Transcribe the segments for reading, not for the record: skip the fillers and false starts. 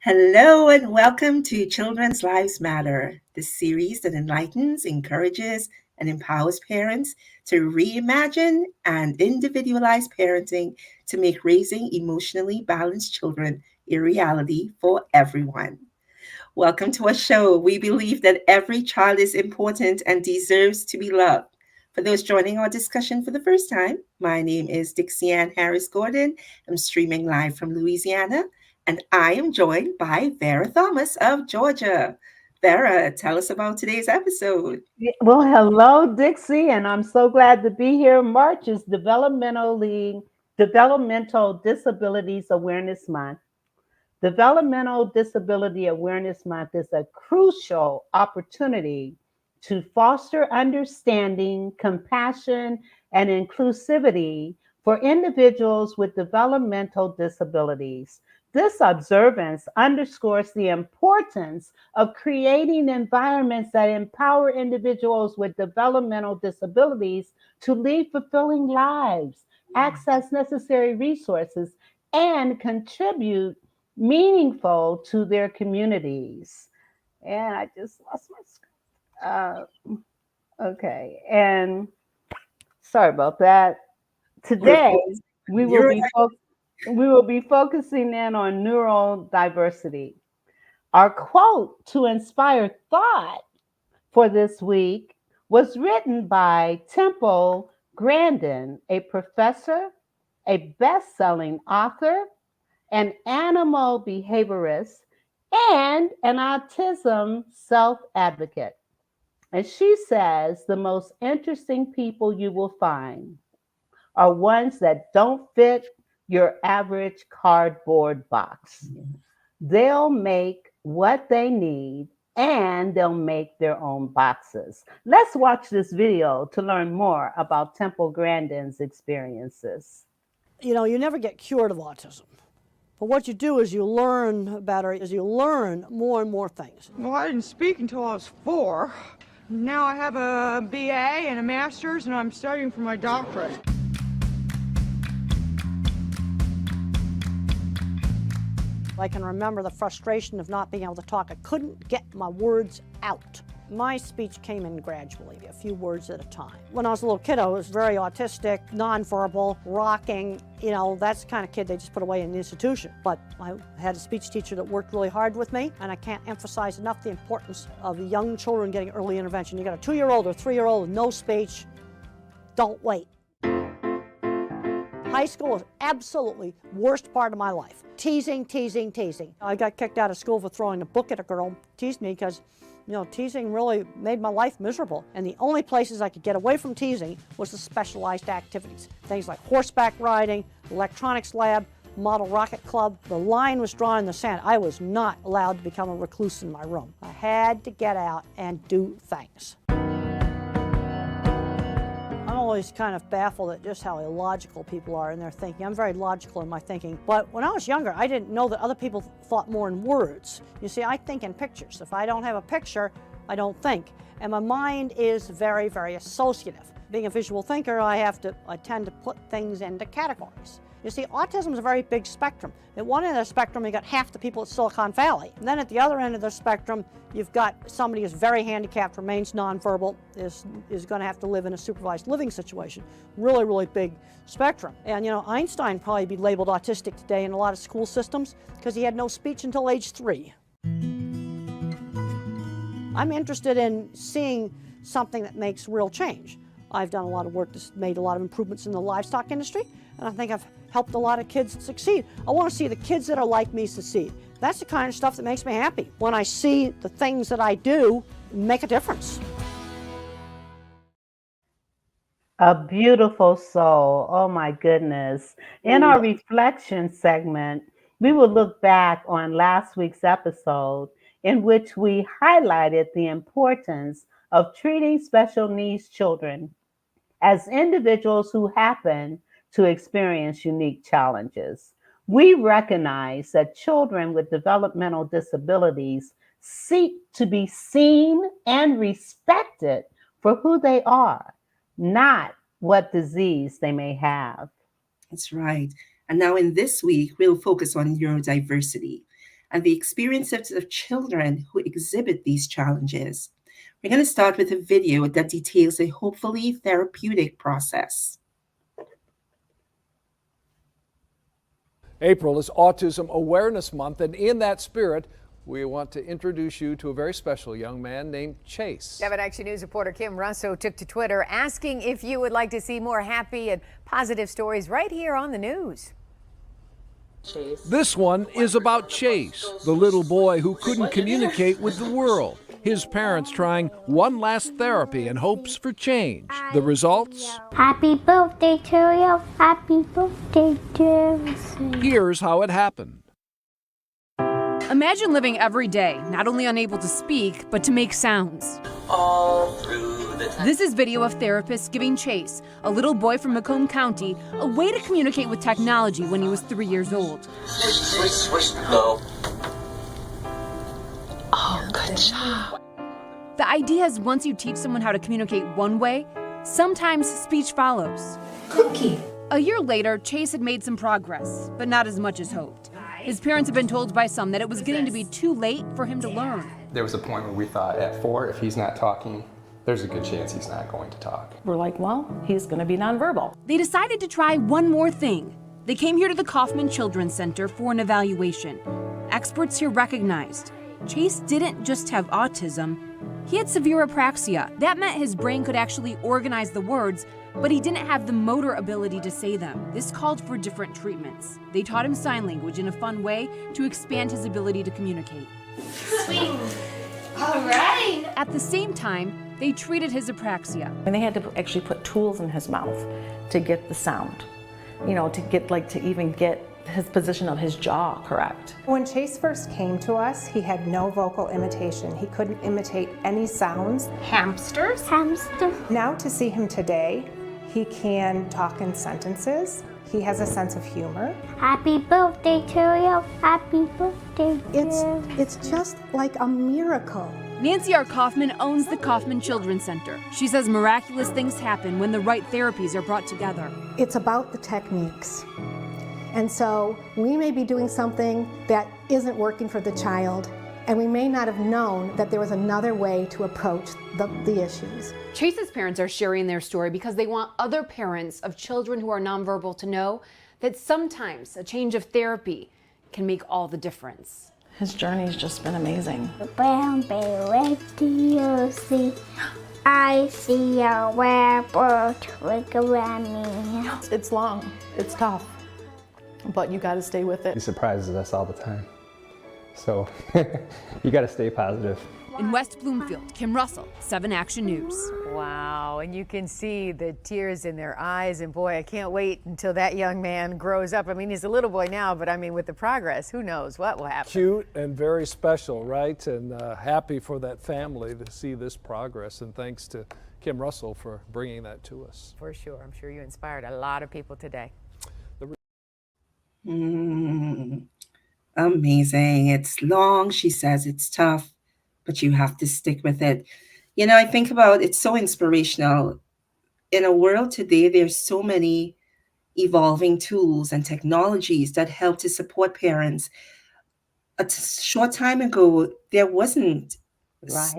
Hello and welcome to Children's Lives Matter, the series that enlightens, encourages, and empowers parents to reimagine and individualize parenting to make raising emotionally balanced children a reality for everyone. Welcome to our show. We believe that every child is important and deserves to be loved. For those joining our discussion for the first time, my name is Dixie Ann Harris Gordon. I'm streaming live from Louisiana, and I am joined by Vera Thomas of Georgia. Vera, tell us about today's episode. Well, hello, Dixie, and I'm so glad to be here. March is Developmental Disabilities Awareness Month. Developmental Disability Awareness Month is a crucial opportunity to foster understanding, compassion, and inclusivity for individuals with developmental disabilities. This observance underscores the importance of creating environments that empower individuals with developmental disabilities to lead fulfilling lives, access necessary resources, and contribute meaningful to their communities. And I just lost my screen. Okay, and sorry about that. You're, Today we will you're be we will be focusing in on neurodiversity. Our quote to inspire thought for this week was written by Temple Grandin, a professor, a best-selling author, an animal behaviorist, and an autism self advocate. And she says the most interesting people you will find are ones that don't fit your average cardboard box. They'll make what they need and they'll make their own boxes. Let's watch this video to learn more about Temple Grandin's experiences. You never get cured of autism. But what you do is you learn better, is you learn more and more things. Well, I didn't speak until I was 4. Now I have a BA and a master's, and I'm studying for my doctorate. I can remember the frustration of not being able to talk. I couldn't get my words out. My speech came in gradually, a few words at a time. When I was a little kid, I was very autistic, nonverbal, rocking. That's the kind of kid they just put away in the institution. But I had a speech teacher that worked really hard with me, and I can't emphasize enough the importance of young children getting early intervention. You got a 2-year-old or 3-year-old with no speech, don't wait. High school was absolutely worst part of my life. Teasing, teasing, teasing. I got kicked out of school for throwing a book at a girl, teased me because teasing really made my life miserable. And the only places I could get away from teasing was the specialized activities. Things like horseback riding, electronics lab, model rocket club. The line was drawn in the sand. I was not allowed to become a recluse in my room. I had to get out and do things. I'm always kind of baffled at just how illogical people are in their thinking. I'm very logical in my thinking. But when I was younger, I didn't know that other people thought more in words. You see, I think in pictures. If I don't have a picture, I don't think. And my mind is very, very associative. Being a visual thinker, I tend to put things into categories. You see, autism is a very big spectrum. At one end of the spectrum, you've got half the people at Silicon Valley. And then at the other end of the spectrum, you've got somebody who's very handicapped, remains nonverbal, is going to have to live in a supervised living situation. Really, really big spectrum. And Einstein probably be labeled autistic today in a lot of school systems because he had no speech until age 3. I'm interested in seeing something that makes real change. I've done a lot of work that's made a lot of improvements in the livestock industry, and I think I've helped a lot of kids succeed. I want to see the kids that are like me succeed. That's the kind of stuff that makes me happy, when I see the things that I do make a difference. A beautiful soul. Oh my goodness. In our reflection segment, we will look back on last week's episode in which we highlighted the importance of treating special needs children as individuals who happen to experience unique challenges. We recognize that children with developmental disabilities seek to be seen and respected for who they are, not what disease they may have. That's right. And now in this week, we'll focus on neurodiversity. and the experiences of children who exhibit these challenges. We're going to start with a video that details a hopefully therapeutic process. April is Autism Awareness Month, and in that spirit, we want to introduce you to a very special young man named Chase. 7 Action News reporter Kim Russo took to Twitter asking if you would like to see more happy and positive stories right here on the news. This one is about Chase, the little boy who couldn't communicate with the world. His parents trying one last therapy in hopes for change. The results? Happy birthday to you. Happy birthday to you. Here's how it happened. Imagine living every day, not only unable to speak, but to make sounds. All through the time. This is video of therapists giving Chase, a little boy from Macomb County, a way to communicate with technology when he was 3 years old. Swish, swish, swish, go. Oh, good job. The idea is once you teach someone how to communicate one way, sometimes speech follows. Cookie. A year later, Chase had made some progress, but not as much as hoped. His parents had been told by some that it was getting to be too late for him to learn. There was a point where we thought at 4, if he's not talking, there's a good chance he's not going to talk. We're like, well, he's going to be nonverbal. They decided to try one more thing. They came here to the Kaufman Children's Center for an evaluation. Experts here recognized Chase didn't just have autism, he had severe apraxia. That meant his brain could actually organize the words, but he didn't have the motor ability to say them. This called for different treatments. They taught him sign language in a fun way to expand his ability to communicate. Swing. All right. At the same time, they treated his apraxia. And they had to actually put tools in his mouth to get the sound, to even get his position of his jaw correct. When Chase first came to us, he had no vocal imitation. He couldn't imitate any sounds. Hamsters. Hamster. Now to see him today, he can talk in sentences. He has a sense of humor. Happy birthday to you. Happy birthday to you. It's just like a miracle. Nancy R. Kaufman owns the Kaufman Children's Center. She says miraculous things happen when the right therapies are brought together. It's about the techniques. And so we may be doing something that isn't working for the child, and we may not have known that there was another way to approach the issues. Chase's parents are sharing their story because they want other parents of children who are nonverbal to know that sometimes a change of therapy can make all the difference. His journey's just been amazing. Brown bear, what do you see? I see a rabbit with a rammy. It's long, it's tough, but you gotta stay with it. He surprises us all the time. So you got to stay positive. In West Bloomfield, Kim Russell, 7 Action News. Wow, and you can see the tears in their eyes, and boy, I can't wait until that young man grows up. I mean, he's a little boy now, but I mean, with the progress, who knows what will happen. Cute and very special, right? And happy for that family to see this progress. And thanks to Kim Russell for bringing that to us. For sure. I'm sure you inspired a lot of people today. Amazing. It's long, she says, it's tough, but you have to stick with it. You know, I think about it's so inspirational. In a world today, there's so many evolving tools and technologies that help to support parents. A short time ago, there wasn't, Right.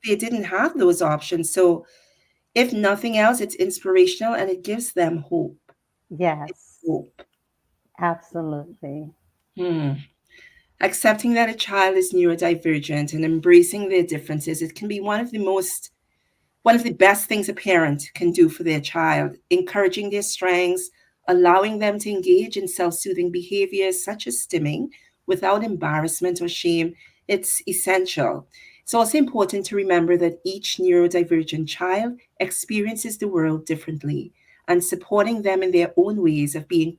they didn't have those options. So if nothing else, it's inspirational and it gives them hope. Yes, Hope. absolutely. Accepting that a child is neurodivergent and embracing their differences, it can be one of the best things a parent can do for their child, encouraging their strengths, allowing them to engage in self-soothing behaviors such as stimming without embarrassment or shame. It's essential. It's also important to remember that each neurodivergent child experiences the world differently, and supporting them in their own ways of being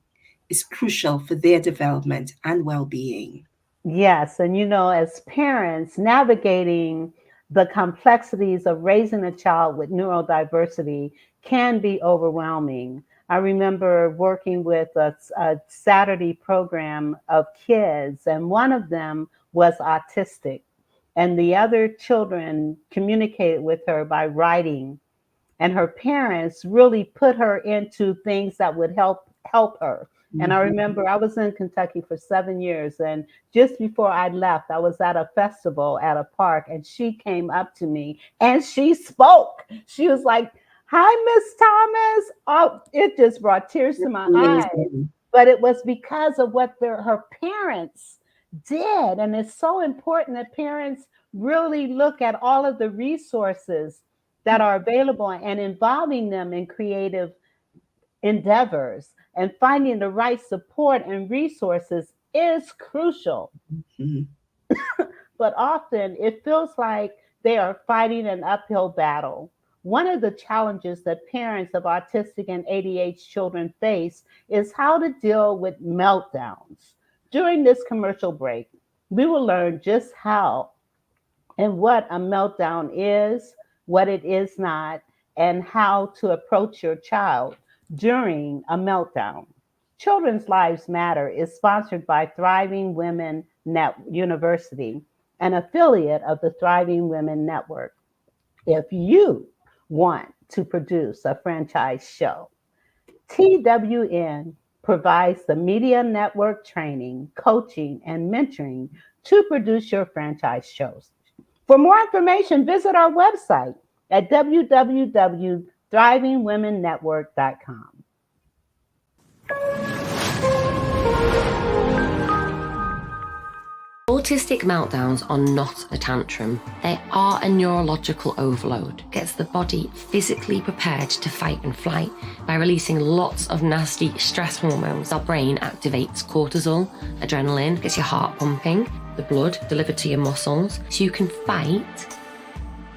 is crucial for their development and well-being. Yes, and as parents, navigating the complexities of raising a child with neurodiversity can be overwhelming. I remember working with a Saturday program of kids, and one of them was autistic, and the other children communicated with her by writing, and her parents really put her into things that would help her. And I remember I was in Kentucky for 7 years. And just before I left, I was at a festival at a park, and she came up to me and she spoke. She was like, "Hi, Miss Thomas." Oh, it just brought tears to my eyes. But it was because of what her parents did. And it's so important that parents really look at all of the resources that are available and involving them in creative endeavors, and finding the right support and resources is crucial. But often it feels like they are fighting an uphill battle. One of the challenges that parents of autistic and ADHD children face is how to deal with meltdowns. During this commercial break, we will learn just how and what a meltdown is, what it is not, and how to approach your child during a meltdown. Children's Lives Matter is sponsored by Thriving Women University, an affiliate of the Thriving Women Network. If you want to produce a franchise show, TWN provides the media network training, coaching, and mentoring to produce your franchise shows. For more information, visit our website at www.thrivingwomennetwork.com. Autistic meltdowns are not a tantrum. They are a neurological overload. It gets the body physically prepared to fight and flight by releasing lots of nasty stress hormones. Our brain activates cortisol, adrenaline, gets your heart pumping, the blood delivered to your muscles, so you can fight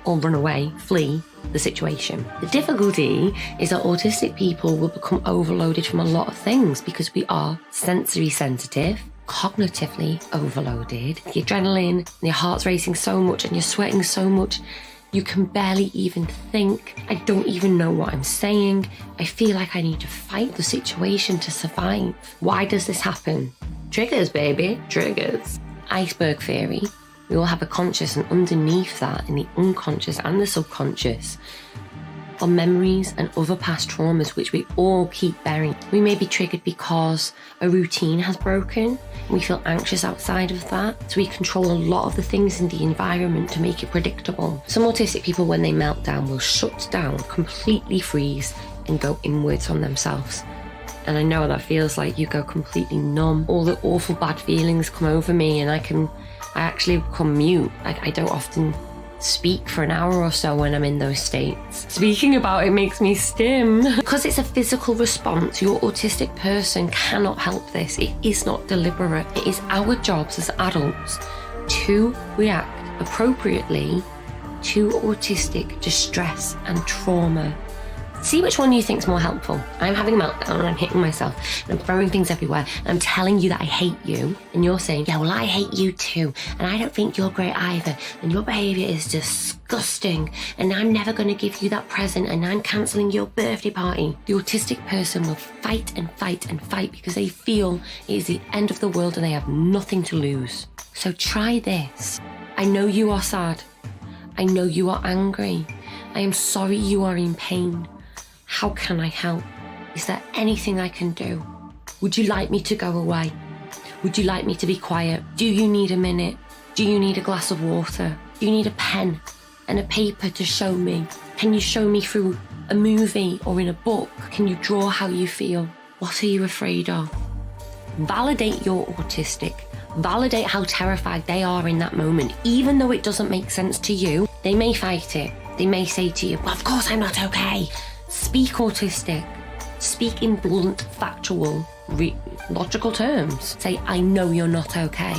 or run away, flee the situation. The difficulty is that autistic people will become overloaded from a lot of things because we are sensory sensitive, cognitively overloaded. The adrenaline, and your heart's racing so much and you're sweating so much, you can barely even think. I don't even know what I'm saying. I feel like I need to fight the situation to survive. Why does this happen? Triggers, baby, triggers. Iceberg theory. We all have a conscious, and underneath that, in the unconscious and the subconscious, are memories and other past traumas which we all keep bearing. We may be triggered because a routine has broken. We feel anxious outside of that, so we control a lot of the things in the environment to make it predictable. Some autistic people, when they melt down, will shut down, completely freeze, and go inwards on themselves. And I know that feels like you go completely numb. All the awful bad feelings come over me, and I actually become mute. I don't often speak for an hour or so when I'm in those states. Speaking about it makes me stim. Because it's a physical response, your autistic person cannot help this. It is not deliberate. It is our jobs as adults to react appropriately to autistic distress and trauma. See which one you think is more helpful. I'm having a meltdown and I'm hitting myself and I'm throwing things everywhere and I'm telling you that I hate you, and you're saying, yeah, well, I hate you too, and I don't think you're great either, and your behaviour is disgusting, and I'm never going to give you that present, and I'm cancelling your birthday party. The autistic person will fight and fight and fight because they feel it is the end of the world and they have nothing to lose. So try this. I know you are sad. I know you are angry. I am sorry you are in pain. How can I help? Is there anything I can do? Would you like me to go away? Would you like me to be quiet? Do you need a minute? Do you need a glass of water? Do you need a pen and a paper to show me? Can you show me through a movie or in a book? Can you draw how you feel? What are you afraid of? Validate your autistic. Validate how terrified they are in that moment. Even though it doesn't make sense to you, they may fight it. They may say to you, well, of course I'm not okay. Speak autistic. Speak in blunt, factual, logical terms. Say, I know you're not okay.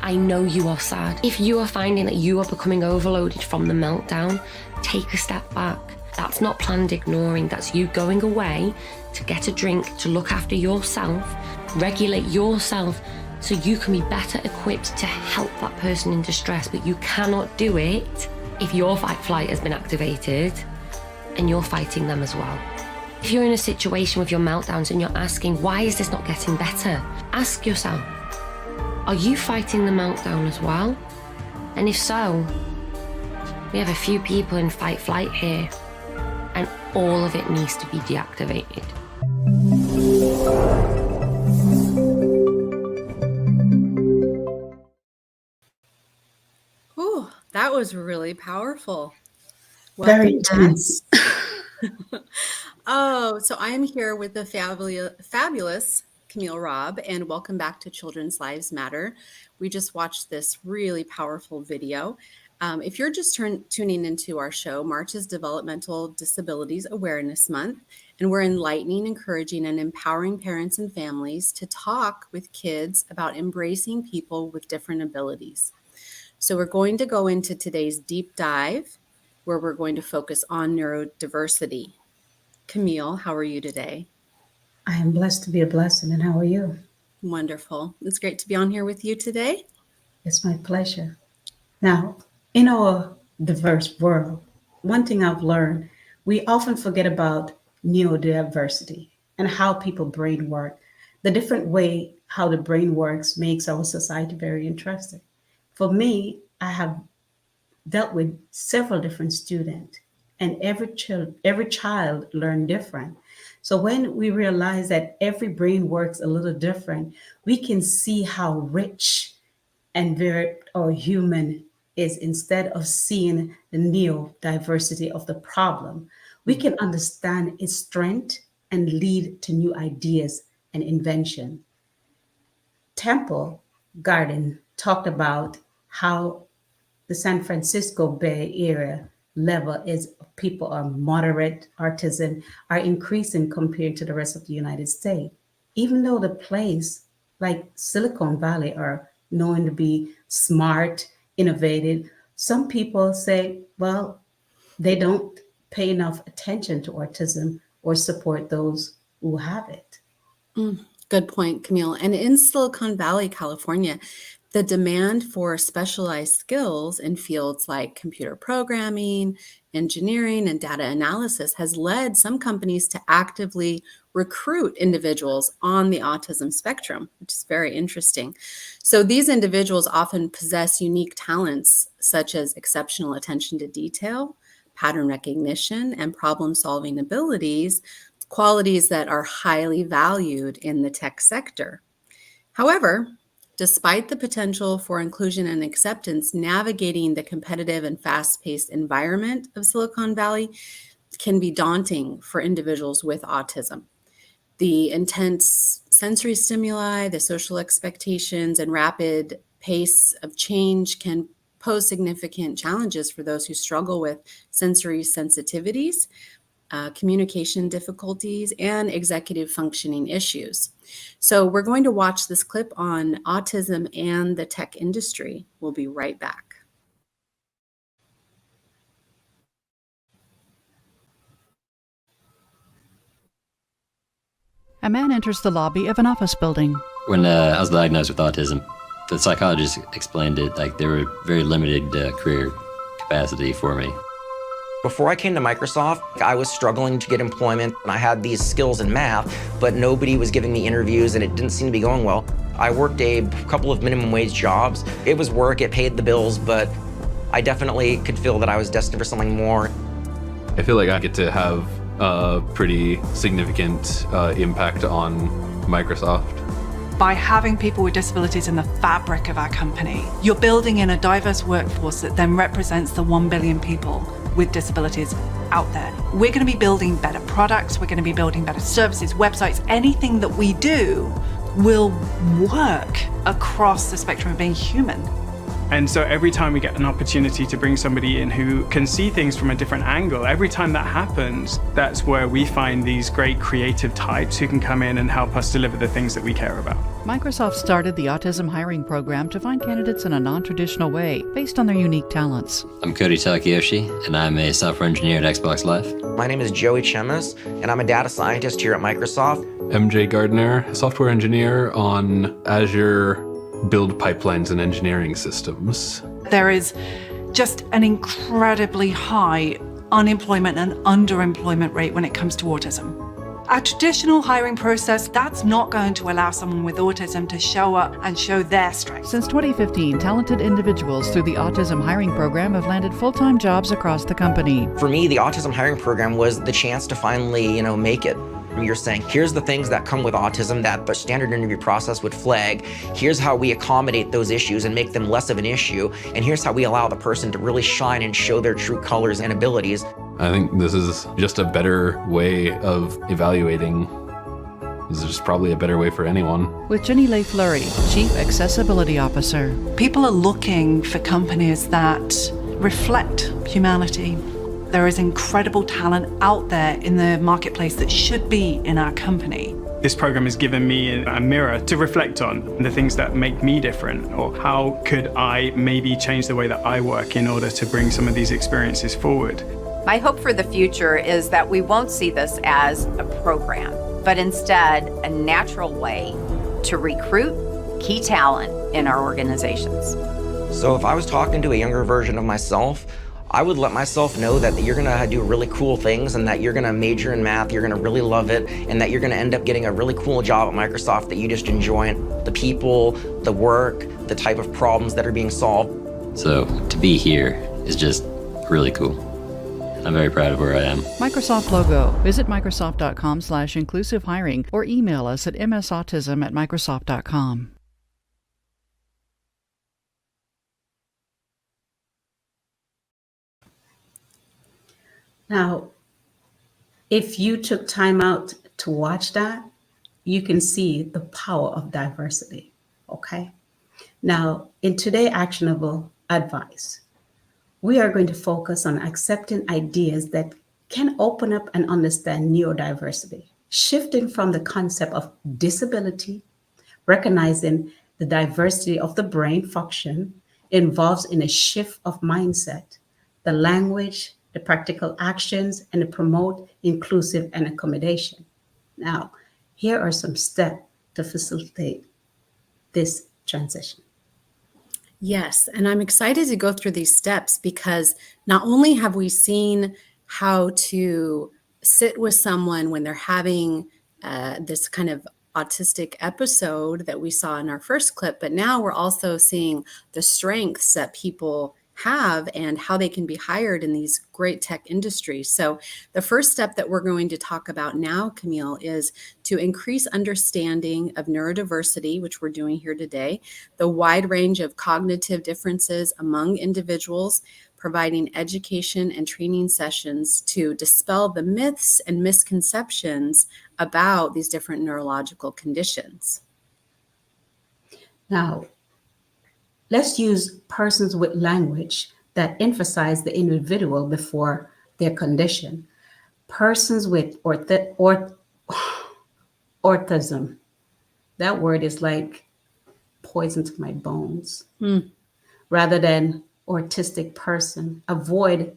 I know you are sad. If you are finding that you are becoming overloaded from the meltdown, take a step back. That's not planned ignoring. That's you going away to get a drink, to look after yourself, regulate yourself, so you can be better equipped to help that person in distress. But you cannot do it if your fight-flight has been activated and you're fighting them as well. If you're in a situation with your meltdowns and you're asking, why is this not getting better? Ask yourself, are you fighting the meltdown as well? And if so, we have a few people in fight-flight here, and all of it needs to be deactivated. That was really powerful. Very Welcome back. intense. Oh, so I am here with the fabulous Camille Robb, and welcome back to Children's Lives Matter. We just watched this really powerful video. If you're just tuning into our show, March is Developmental Disabilities Awareness Month, and we're enlightening, encouraging, and empowering parents and families to talk with kids about embracing people with different abilities. So we're going to go into today's deep dive, where we're going to focus on neurodiversity. Camille, how are you today? I am blessed to be a blessing, and how are you? Wonderful. It's great to be on here with you today. It's my pleasure. Now, in our diverse world, one thing I've learned, we often forget about neurodiversity and how people brain work. The different way how the brain works makes our society very interesting. For me, I have dealt with several different students, and every child learned different. So when we realize that every brain works a little different, we can see how rich and varied our human is. Instead of seeing the neurodiversity of the problem, we can understand its strength and lead to new ideas and invention. Temple Garden talked about how the San Francisco Bay Area level is people are moderate autism are increasing compared to the rest of the United States. Even though the place like Silicon Valley are known to be smart, innovative, some people say, well, they don't pay enough attention to autism or support those who have it. Good point, Camille. And in Silicon Valley, California, the demand for specialized skills in fields like computer programming, engineering, and data analysis has led some companies to actively recruit individuals on the autism spectrum, which is very interesting. So these individuals often possess unique talents such as exceptional attention to detail, pattern recognition, and problem-solving abilities, qualities that are highly valued in the tech sector. However, despite the potential for inclusion and acceptance, navigating the competitive and fast-paced environment of Silicon Valley can be daunting for individuals with autism. The intense sensory stimuli, the social expectations, and rapid pace of change can pose significant challenges for those who struggle with sensory sensitivities, communication difficulties, and executive functioning issues. So we're going to watch this clip on autism and the tech industry. We'll be right back. A man enters the lobby of an office building. When I was diagnosed with autism, the psychologist explained it like there were very limited career capacity for me. Before I came to Microsoft, I was struggling to get employment, and I had these skills in math, but nobody was giving me interviews, and it didn't seem to be going well. I worked a couple of minimum wage jobs. It was work, it paid the bills, but I definitely could feel that I was destined for something more. I feel like I get to have a pretty significant impact on Microsoft. By having people with disabilities in the fabric of our company, you're building in a diverse workforce that then represents the 1 billion people with disabilities out there. We're going to be building better products, we're going to be building better services, websites, anything that we do will work across the spectrum of being human. And so every time we get an opportunity to bring somebody in who can see things from a different angle, every time that happens, that's where we find these great creative types who can come in and help us deliver the things that we care about. Microsoft started the Autism Hiring Program to find candidates in a non-traditional way based on their unique talents. I'm Cody Takeyoshi, and I'm a software engineer at Xbox Live. My name is Joey Chemis, and I'm a data scientist here at Microsoft. MJ Gardner, software engineer on Azure build pipelines and engineering systems. There is just an incredibly high unemployment and underemployment rate when it comes to autism. A traditional hiring process, that's not going to allow someone with autism to show up and show their strengths. Since 2015, talented individuals through the Autism Hiring Program have landed full-time jobs across the company. For me, the Autism Hiring Program was the chance to finally, make it. You're saying, here's the things that come with autism that the standard interview process would flag. Here's how we accommodate those issues and make them less of an issue. And here's how we allow the person to really shine and show their true colors and abilities. I think this is just a better way of evaluating. This is just probably a better way for anyone. With Jenny Leigh Fleury, Chief Accessibility Officer. People are looking for companies that reflect humanity. There is incredible talent out there in the marketplace that should be in our company. This program has given me a mirror to reflect on the things that make me different, or how could I maybe change the way that I work in order to bring some of these experiences forward. My hope for the future is that we won't see this as a program, but instead a natural way to recruit key talent in our organizations. So if I was talking to a younger version of myself, I would let myself know that you're gonna do really cool things and that you're gonna major in math, you're gonna really love it, and that you're gonna end up getting a really cool job at Microsoft that you just enjoy. The people, the work, the type of problems that are being solved. So to be here is just really cool. I'm very proud of where I am. Microsoft logo. Visit Microsoft.com/inclusive hiring or email us at msautism@Microsoft.com. Now, if you took time out to watch that, you can see the power of diversity, okay? Now, in today's actionable advice, we are going to focus on accepting ideas that can open up and understand neurodiversity, shifting from the concept of disability, recognizing the diversity of the brain function involves in a shift of mindset, the language, the practical actions, and to promote inclusive and accommodation. Now, here are some steps to facilitate this transition. Yes, and I'm excited to go through these steps because not only have we seen how to sit with someone when they're having this kind of autistic episode that we saw in our first clip, but now we're also seeing the strengths that people have and how they can be hired in these great tech industries. So the first step that we're going to talk about now, Camille, is to increase understanding of neurodiversity, which we're doing here today, the wide range of cognitive differences among individuals, providing education and training sessions to dispel the myths and misconceptions about these different neurological conditions. Now, let's use persons with language that emphasize the individual before their condition. Persons with autism. That word is like poison to my bones. Rather than autistic person, avoid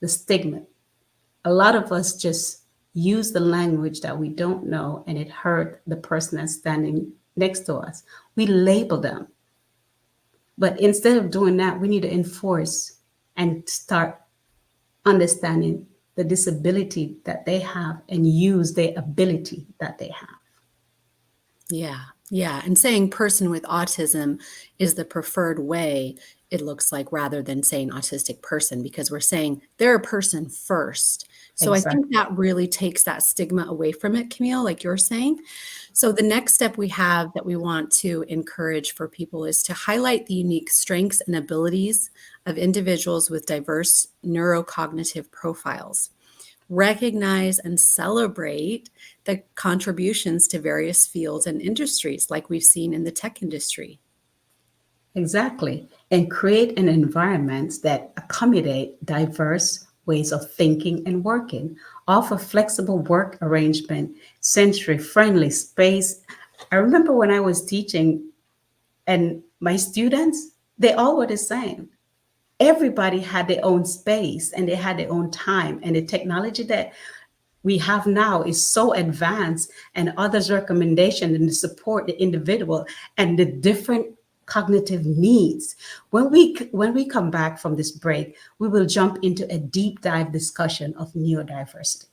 the stigma. A lot of us just use the language that we don't know and it hurt the person that's standing next to us. We label them. But instead of doing that, we need to enforce and start understanding the disability that they have and use their ability that they have. Yeah. And saying person with autism is the preferred way, it looks like, rather than saying autistic person, because we're saying they're a person first. So exactly. I think that really takes that stigma away from it, Camille, like you're saying. So the next step we have that we want to encourage for people is to highlight the unique strengths and abilities of individuals with diverse neurocognitive profiles. Recognize and celebrate the contributions to various fields and industries like we've seen in the tech industry. Exactly. And create an environment that accommodate diverse ways of thinking and working, offer flexible work arrangement, sensory-friendly space. I remember when I was teaching and my students, they all were the same. Everybody had their own space and they had their own time. And the technology that we have now is so advanced, and others' recommendation and the support the individual and the different cognitive needs. When we come back from this break, we will jump into a deep dive discussion of neurodiversity.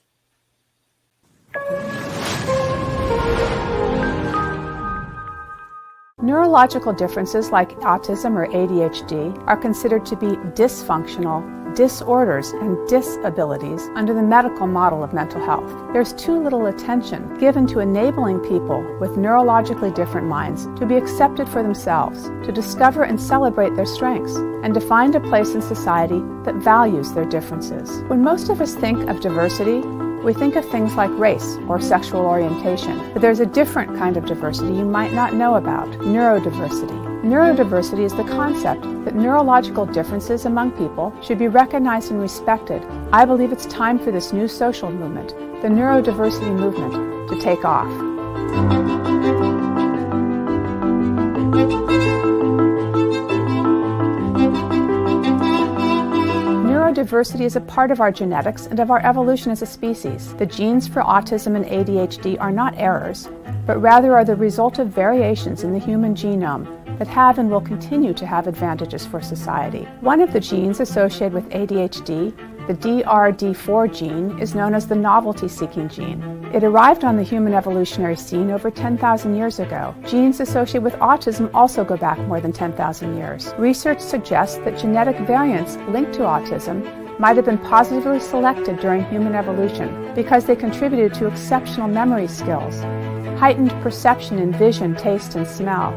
Neurological differences like autism or ADHD are considered to be dysfunctional, disorders and disabilities under the medical model of mental health. There's too little attention given to enabling people with neurologically different minds to be accepted for themselves, to discover and celebrate their strengths, and to find a place in society that values their differences. When most of us think of diversity, we think of things like race or sexual orientation, but there's a different kind of diversity you might not know about: neurodiversity. Neurodiversity is the concept that neurological differences among people should be recognized and respected. I believe it's time for this new social movement, the neurodiversity movement, to take off. Neurodiversity is a part of our genetics and of our evolution as a species. The genes for autism and ADHD are not errors, but rather are the result of variations in the human genome that have and will continue to have advantages for society. One of the genes associated with ADHD, the DRD4 gene, is known as the novelty-seeking gene. It arrived on the human evolutionary scene over 10,000 years ago. Genes associated with autism also go back more than 10,000 years. Research suggests that genetic variants linked to autism might have been positively selected during human evolution because they contributed to exceptional memory skills, heightened perception in vision, taste, and smell,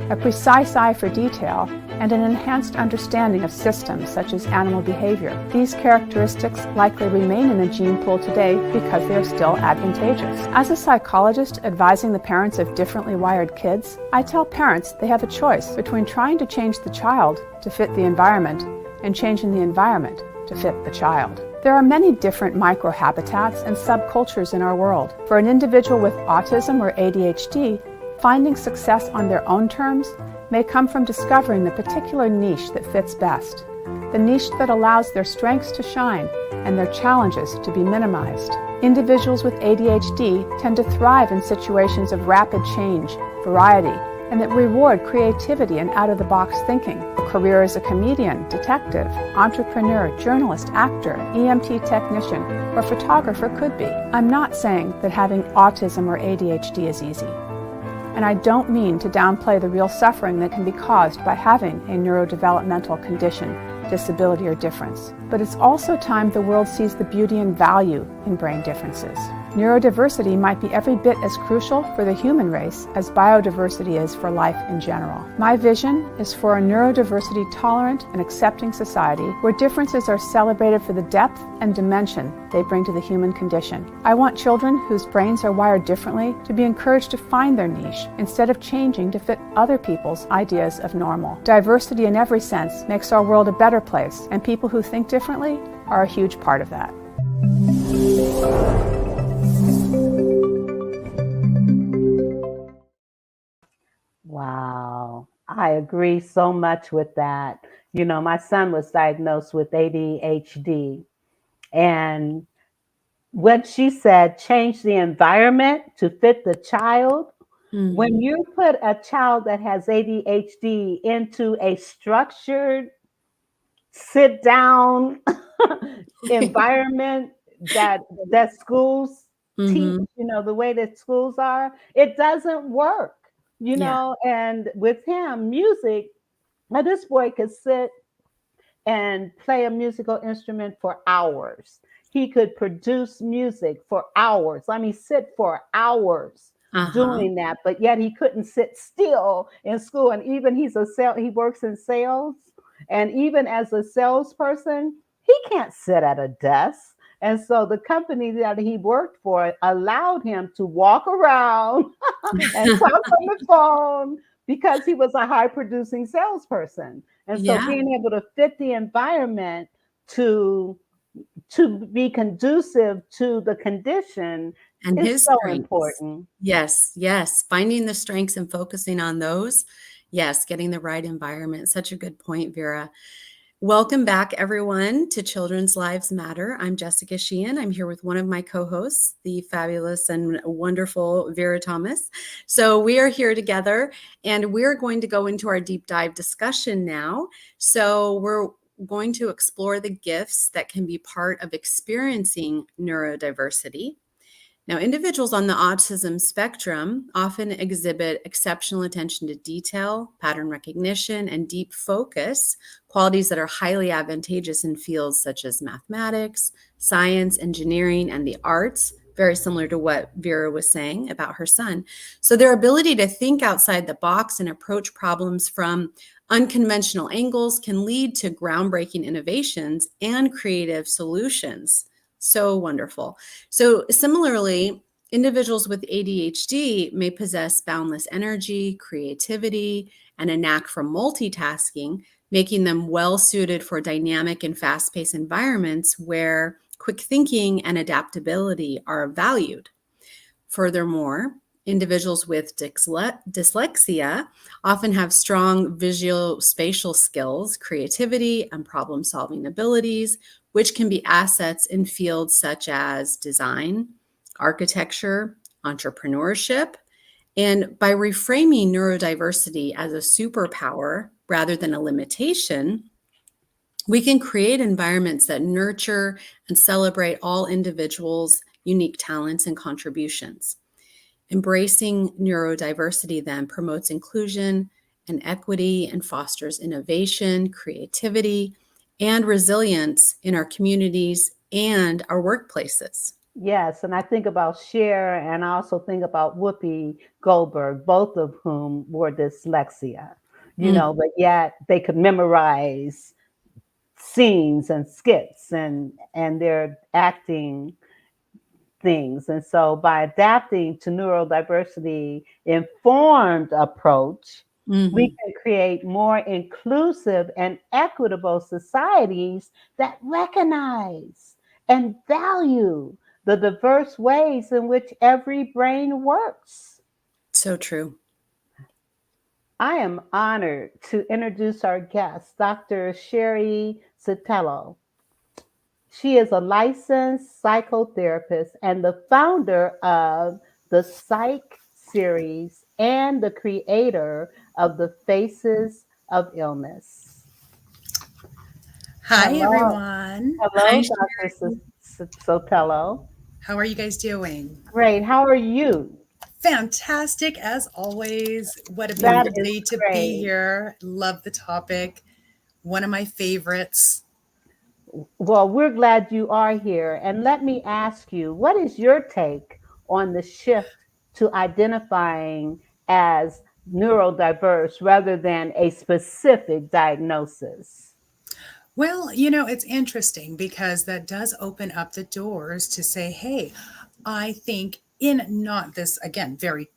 a precise eye for detail, and an enhanced understanding of systems such as animal behavior. These characteristics likely remain in the gene pool today because they are still advantageous. As a psychologist advising the parents of differently wired kids, I tell parents they have a choice between trying to change the child to fit the environment and changing the environment to fit the child. There are many different microhabitats and subcultures in our world. For an individual with autism or ADHD, finding success on their own terms may come from discovering the particular niche that fits best, the niche that allows their strengths to shine and their challenges to be minimized. Individuals with ADHD tend to thrive in situations of rapid change, variety, and that reward creativity and out-of-the-box thinking. A career as a comedian, detective, entrepreneur, journalist, actor, EMT technician, or photographer could be. I'm not saying that having autism or ADHD is easy. And I don't mean to downplay the real suffering that can be caused by having a neurodevelopmental condition, disability, or difference. But it's also time the world sees the beauty and value in brain differences. Neurodiversity might be every bit as crucial for the human race as biodiversity is for life in general. My vision is for a neurodiversity tolerant and accepting society where differences are celebrated for the depth and dimension they bring to the human condition. I want children whose brains are wired differently to be encouraged to find their niche instead of changing to fit other people's ideas of normal. Diversity in every sense makes our world a better place, and people who think differently are a huge part of that. Wow, I agree so much with that. You know, my son was diagnosed with ADHD, and what she said, change the environment to fit the child. Mm-hmm. When you put a child that has ADHD into a structured, sit down environment that schools teach, you know, the way that schools are, it doesn't work, you know. And with him, music, now this boy could sit and play a musical instrument for hours. He could produce music for hours. I mean, sit for hours doing that, but yet he couldn't sit still in school. And even he works in sales, and even as a salesperson, he can't sit at a desk. And so the company that he worked for allowed him to walk around and talk on the phone because he was a high producing salesperson. And so being able to fit the environment to be conducive to the condition and is his so strengths. important. Yes. Finding the strengths and focusing on those. Yes, getting the right environment. Such a good point, Vera. Welcome back, everyone, to Children's Lives Matter. I'm Jessica Sheehan. I'm here with one of my co-hosts, the fabulous and wonderful Vera Thomas. So we are here together, and we're going to go into our deep dive discussion now. So we're going to explore the gifts that can be part of experiencing neurodiversity. Now, individuals on the autism spectrum often exhibit exceptional attention to detail, pattern recognition, and deep focus, qualities that are highly advantageous in fields such as mathematics, science, engineering, and the arts, very similar to what Vera was saying about her son. So their ability to think outside the box and approach problems from unconventional angles can lead to groundbreaking innovations and creative solutions. So wonderful. So similarly, individuals with ADHD may possess boundless energy, creativity, and a knack for multitasking, making them well suited for dynamic and fast-paced environments where quick thinking and adaptability are valued. Furthermore, individuals with dyslexia often have strong visual spatial skills, creativity, and problem solving abilities, which can be assets in fields such as design, architecture, entrepreneurship. And by reframing neurodiversity as a superpower rather than a limitation, we can create environments that nurture and celebrate all individuals' unique talents and contributions. Embracing neurodiversity then promotes inclusion and equity and fosters innovation, creativity, and resilience in our communities and our workplaces. Yes, and I think about Cher, and I also think about Whoopi Goldberg, both of whom were dyslexia, but yet they could memorize scenes and skits and their acting things. And so by adapting to neurodiversity informed approach, we can create more inclusive and equitable societies that recognize and value the diverse ways in which every brain works. So true. I am honored to introduce our guest, Dr. Sherry Sotelo. She is a licensed psychotherapist and the founder of the Psych series and the creator of the Faces of Illness. Hi, Hello. everyone. Hello, Hi, Dr. Sotelo. How are you guys doing? Great. How are you? Fantastic, as always. What a That beautiful is day to great. be here. Love the topic. One of my favorites. Well, we're glad you are here. And let me ask you, what is your take on the shift to identifying as neurodiverse rather than a specific diagnosis? Well, it's interesting because that does open up the doors to say, hey, I think in not this, again, very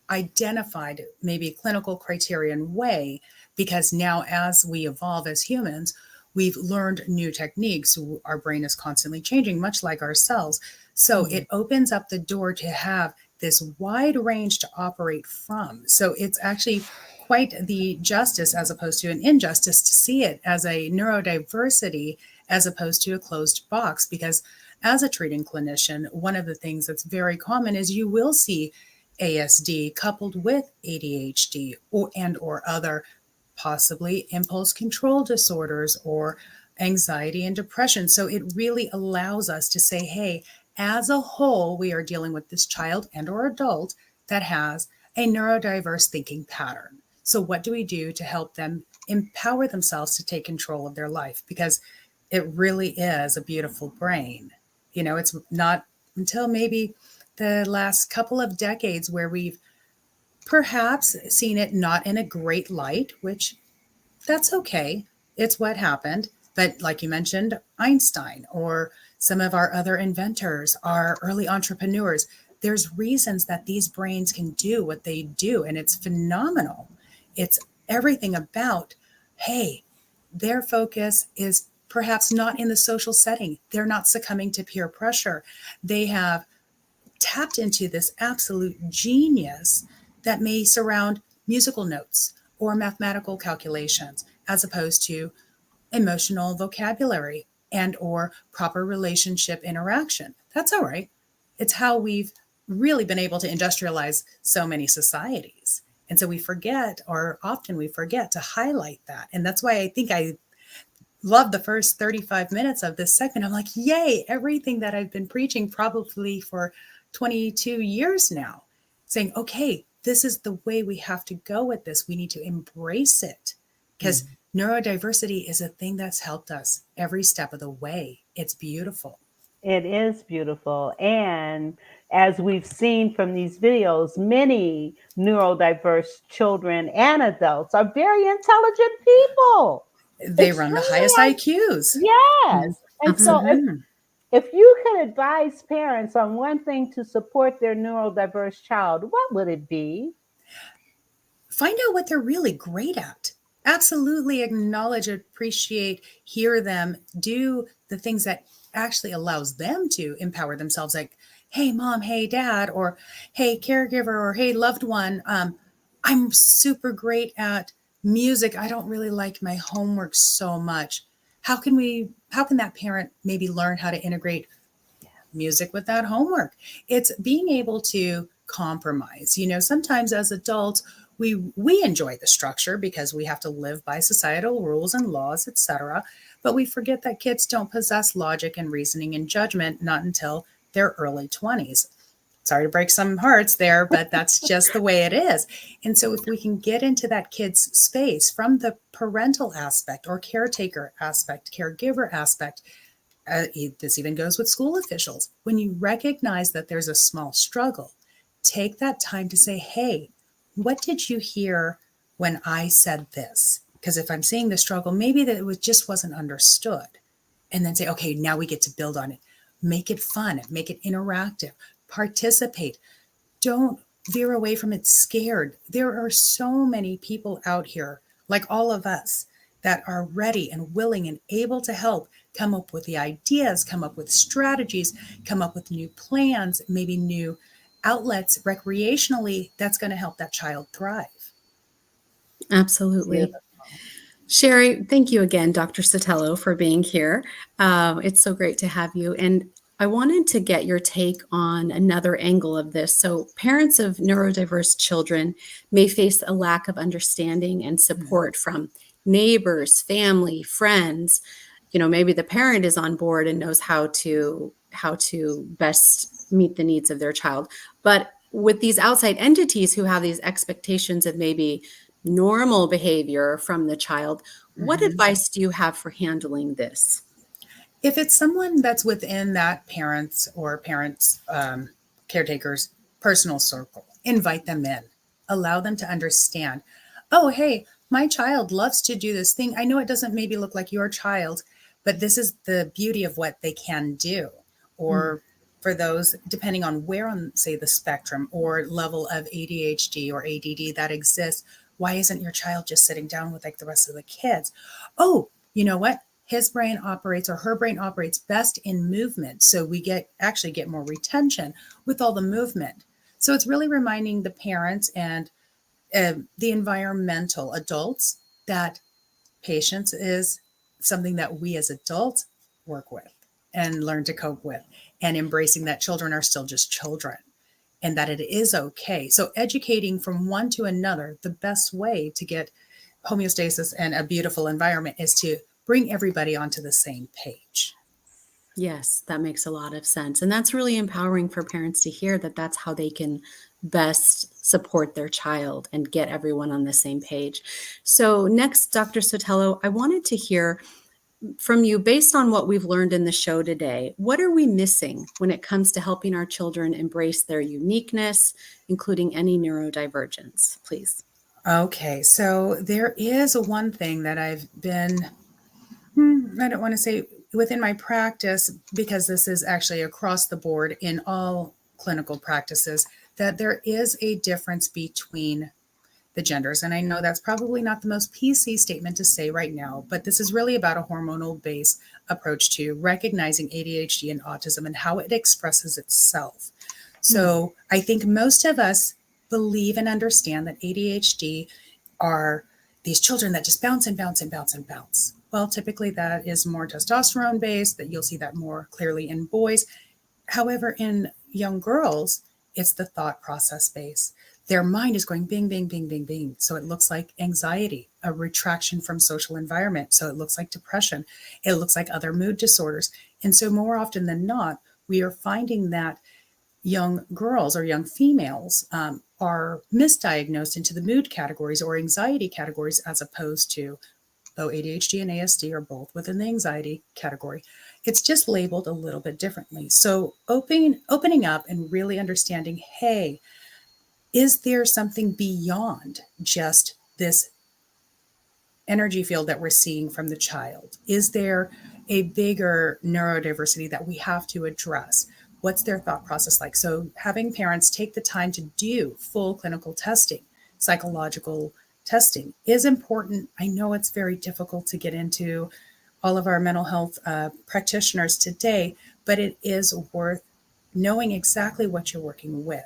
identified, maybe clinical criterion way, because now as we evolve as humans, we've learned new techniques. Our brain is constantly changing, much like our cells. So it opens up the door to have this wide range to operate from. So it's actually quite the justice as opposed to an injustice to see it as a neurodiversity as opposed to a closed box. Because as a treating clinician, one of the things that's very common is you will see ASD coupled with ADHD or other possibly impulse control disorders or anxiety and depression. So it really allows us to say, hey, as a whole, we are dealing with this child and or adult that has a neurodiverse thinking pattern. So what do we do to help them empower themselves to take control of their life? Because it really is a beautiful brain. It's not until maybe the last couple of decades where we've perhaps seen it not in a great light, which that's okay. It's what happened. But like you mentioned, Einstein or some of our other inventors, our early entrepreneurs, there's reasons that these brains can do what they do. And it's phenomenal. It's everything about, hey, their focus is perhaps not in the social setting. They're not succumbing to peer pressure. They have tapped into this absolute genius that may surround musical notes or mathematical calculations as opposed to emotional vocabulary and or proper relationship interaction. That's all right. It's how we've really been able to industrialize so many societies. And so we forget, or often we forget to highlight that. And that's why I think I love the first 35 minutes of this segment. I'm like, yay, everything that I've been preaching probably for 22 years now, saying, okay, this is the way we have to go with this. We need to embrace it because neurodiversity is a thing that's helped us every step of the way. It's beautiful. It is beautiful. And as we've seen from these videos, many neurodiverse children and adults are very intelligent people. They run the highest IQs. Yes. And so Absolutely. if you could advise parents on one thing to support their neurodiverse child, what would it be? Find out what they're really great at. Absolutely acknowledge, appreciate, hear them, do the things that actually allows them to empower themselves, like, hey mom, hey dad, or hey caregiver, or hey loved one, I'm super great at music. I don't really like my homework so much. How can that parent maybe learn how to integrate music with that homework? It's being able to compromise. Sometimes as adults, we enjoy the structure because we have to live by societal rules and laws, etc. But we forget that kids don't possess logic and reasoning and judgment not until their early 20s. Sorry to break some hearts there, but that's just the way it is. And so if we can get into that kid's space from the parental aspect or caretaker aspect, caregiver aspect, this even goes with school officials. When you recognize that there's a small struggle, take that time to say, hey, what did you hear when I said this? Because if I'm seeing the struggle, maybe that just wasn't understood. And then say, okay, now we get to build on it. Make it fun, make it interactive, participate. Don't veer away from it scared. There are so many people out here, like all of us, that are ready and willing and able to help come up with the ideas, come up with strategies, come up with new plans, maybe new outlets recreationally that's going to help that child thrive. Absolutely. Sherry, thank you again, Dr. Sotelo, for being here. It's so great to have you. And I wanted to get your take on another angle of this. So parents of neurodiverse children may face a lack of understanding and support from neighbors, family, friends. Maybe the parent is on board and knows how to best meet the needs of their child. But with these outside entities who have these expectations of maybe normal behavior from the child, what advice do you have for handling this? If it's someone that's within that parents' caretakers' personal circle, invite them in. Allow them to understand, oh, hey, my child loves to do this thing. I know it doesn't maybe look like your child, but this is the beauty of what they can do. Or for those, depending on where on, say, the spectrum or level of ADHD or ADD that exists, why isn't your child just sitting down with like the rest of the kids? Oh, you know what? His brain operates or her brain operates best in movement. So we actually get more retention with all the movement. So it's really reminding the parents and the environmental adults that patience is something that we as adults work with and learn to cope with, and embracing that children are still just children and that it is okay. So educating from one to another, the best way to get homeostasis and a beautiful environment is to bring everybody onto the same page. Yes, that makes a lot of sense. And that's really empowering for parents to hear that that's how they can best support their child and get everyone on the same page. So next, Dr. Sotelo, I wanted to hear from you, based on what we've learned in the show today, what are we missing when it comes to helping our children embrace their uniqueness, including any neurodivergence, please? Okay, so there is one thing that I've been, I don't want to say within my practice, because this is actually across the board in all clinical practices, that there is a difference between the genders. And I know that's probably not the most PC statement to say right now, but this is really about a hormonal based approach to recognizing ADHD and autism and how it expresses itself. So I think most of us believe and understand that ADHD are these children that just bounce and bounce and bounce and bounce. Well, typically that is more testosterone based, that you'll see that more clearly in boys. However, in young girls, it's the thought process based. Their mind is going bing, bing, bing, bing, bing. So it looks like anxiety, a retraction from social environment. So it looks like depression. It looks like other mood disorders. And so more often than not, we are finding that young girls or young females are misdiagnosed into the mood categories or anxiety categories as opposed to, though ADHD and ASD are both within the anxiety category, it's just labeled a little bit differently. So opening up and really understanding, hey, is there something beyond just this energy field that we're seeing from the child? Is there a bigger neurodiversity that we have to address? What's their thought process like? So having parents take the time to do full clinical testing, psychological testing is important. I know it's very difficult to get into all of our mental health practitioners today, but it is worth knowing exactly what you're working with.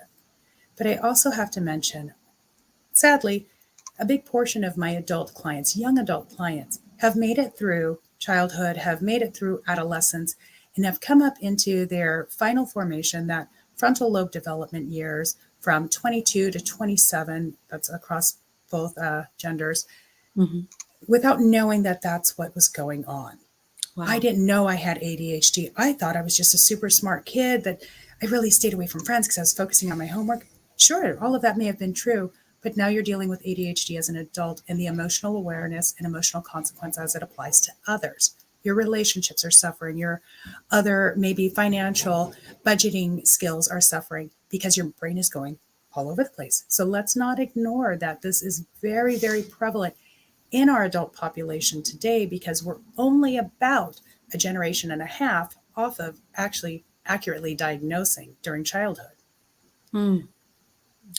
But I also have to mention, sadly, a big portion of my adult clients, young adult clients, have made it through childhood, have made it through adolescence, and have come up into their final formation, that frontal lobe development years from 22 to 27, that's across both genders, without knowing that that's what was going on. Wow. I didn't know I had ADHD. I thought I was just a super smart kid, that I really stayed away from friends because I was focusing on my homework. Sure, all of that may have been true, but now you're dealing with ADHD as an adult and the emotional awareness and emotional consequence as it applies to others. Your relationships are suffering. Your other maybe financial budgeting skills are suffering because your brain is going all over the place. So let's not ignore that this is very, very prevalent in our adult population today, because we're only about a generation and a half off of actually accurately diagnosing during childhood.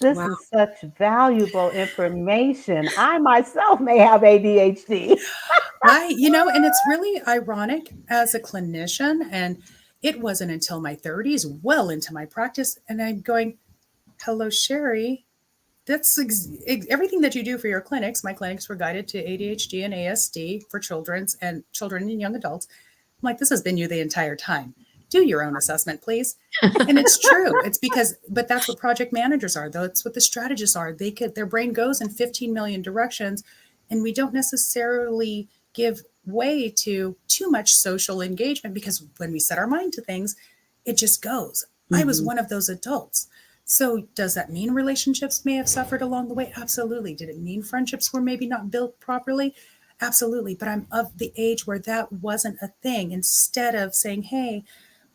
This is such valuable information. I myself may have ADHD. And it's really ironic as a clinician, and it wasn't until my 30s, well into my practice, and I'm going, hello, Sherry. That's everything that you do for your clinics. My clinics were guided to ADHD and ASD for children and young adults. I'm like, this has been you the entire time. Do your own assessment, please. And it's true. But that's what project managers are. That's what the strategists are. Their brain goes in 15 million directions, and we don't necessarily give way to too much social engagement, because when we set our mind to things, it just goes. I was one of those adults. So does that mean relationships may have suffered along the way? Absolutely. Did it mean friendships were maybe not built properly? Absolutely. But I'm of the age where that wasn't a thing. Instead of saying, hey,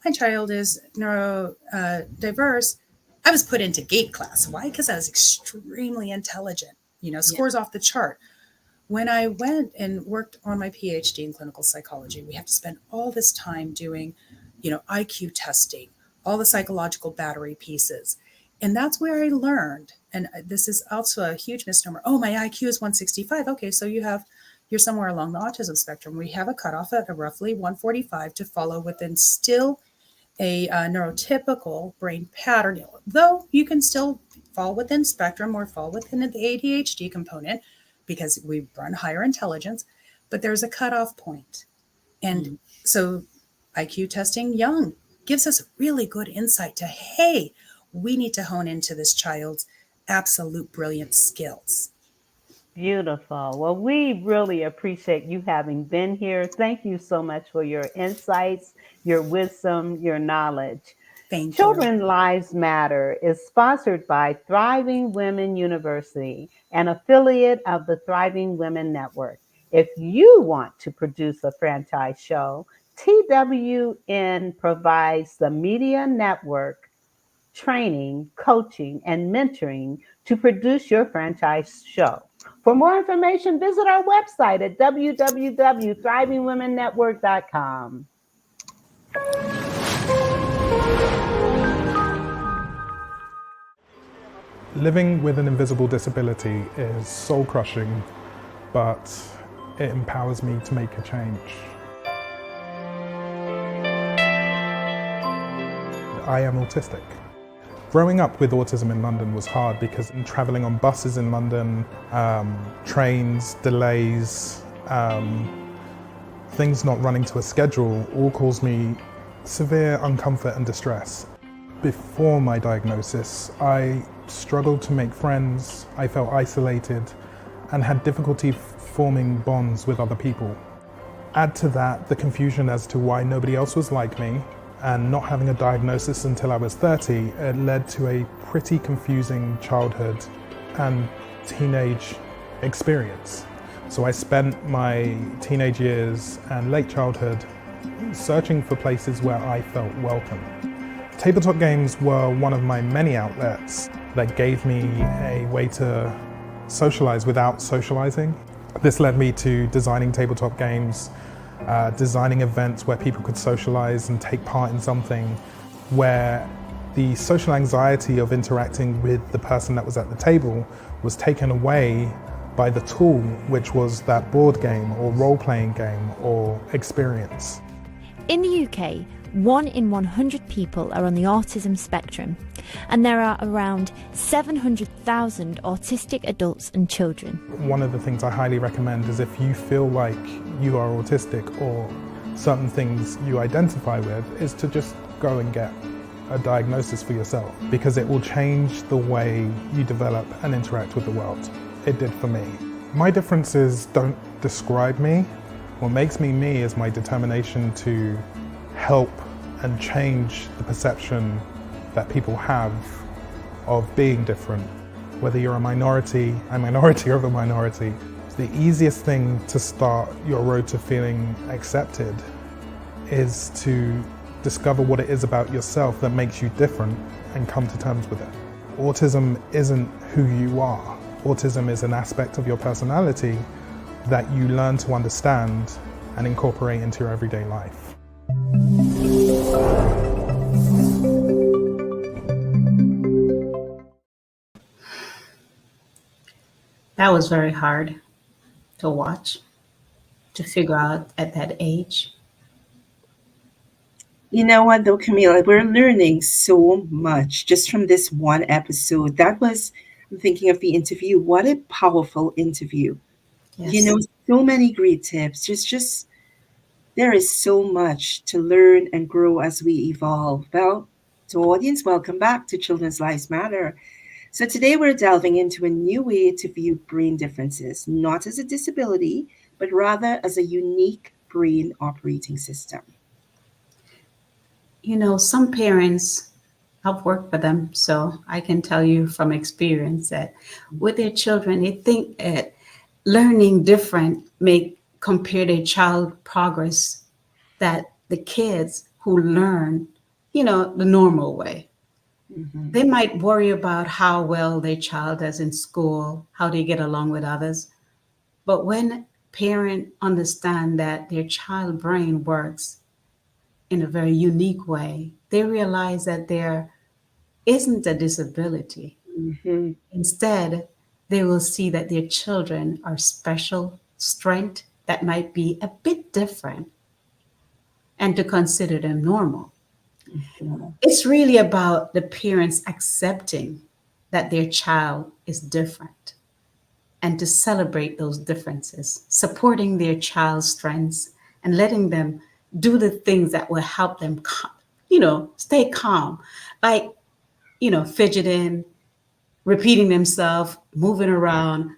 my child is neurodiverse, I was put into GATE class. Why? Because I was extremely intelligent, scores off the chart. When I went and worked on my PhD in clinical psychology, we have to spend all this time doing, IQ testing, all the psychological battery pieces. And that's where I learned, and this is also a huge misnomer. Oh, my IQ is 165. Okay, so you're somewhere along the autism spectrum. We have a cutoff at roughly 145 to follow within still a neurotypical brain pattern, though you can still fall within spectrum or fall within the ADHD component because we run higher intelligence, but there's a cutoff point. And so IQ testing young gives us really good insight to, hey, we need to hone into this child's absolute brilliant skills. Beautiful. Well, we really appreciate you having been here. Thank you so much for your insights, your wisdom, your knowledge. Thank Children's Lives Matter is sponsored by Thriving Women University, an affiliate of the Thriving Women Network. If you want to produce a franchise show, TWN provides the media network, training, coaching, and mentoring to produce your franchise show. For more information, visit our website at www.thrivingwomennetwork.com. Living with an invisible disability is soul-crushing, but it empowers me to make a change. I am autistic. Growing up with autism in London was hard because traveling on buses in London, trains, delays, things not running to a schedule all caused me severe uncomfort and distress. Before my diagnosis, I struggled to make friends, I felt isolated, and had difficulty forming bonds with other people. Add to that the confusion as to why nobody else was like me, and not having a diagnosis until I was 30, it led to a pretty confusing childhood and teenage experience. So I spent my teenage years and late childhood searching for places where I felt welcome. Tabletop games were one of my many outlets that gave me a way to socialize without socializing. This led me to designing tabletop games, designing events where people could socialize and take part in something where the social anxiety of interacting with the person that was at the table was taken away by the tool, which was that board game or role-playing game or experience. In the UK, 1 in 100 people are on the autism spectrum, and there are around 700,000 autistic adults and children. One of the things I highly recommend is if you feel like you are autistic or certain things you identify with, is to just go and get a diagnosis for yourself, because it will change the way you develop and interact with the world. It did for me. My differences don't describe me. What makes me me is my determination to help and change the perception that people have of being different. Whether you're a minority of a minority, the easiest thing to start your road to feeling accepted is to discover what it is about yourself that makes you different and come to terms with it. Autism isn't who you are. Autism is an aspect of your personality that you learn to understand and incorporate into your everyday life. That was very hard to watch, to figure out at that age. You know what, though, Camila, we're learning so much just from this one episode. I'm thinking of the interview. What a powerful interview. Yes. So many great tips. There is so much to learn and grow as we evolve. Well, to audience, welcome back to Children's Lives Matter. So today we're delving into a new way to view brain differences, not as a disability, but rather as a unique brain operating system. Some parents, I've worked with them, so I can tell you from experience that with their children, they think that learning different may compare their child progress that the kids who learn, the normal way. Mm-hmm. They might worry about how well their child does in school, how they get along with others. But when parents understand that their child brain works in a very unique way, they realize that there isn't a disability. Mm-hmm. Instead, they will see that their children are special strength that might be a bit different and to consider them normal. Mm-hmm. It's really about the parents accepting that their child is different and to celebrate those differences, supporting their child's strengths and letting them do the things that will help them, stay calm, like, fidgeting, repeating themselves, moving around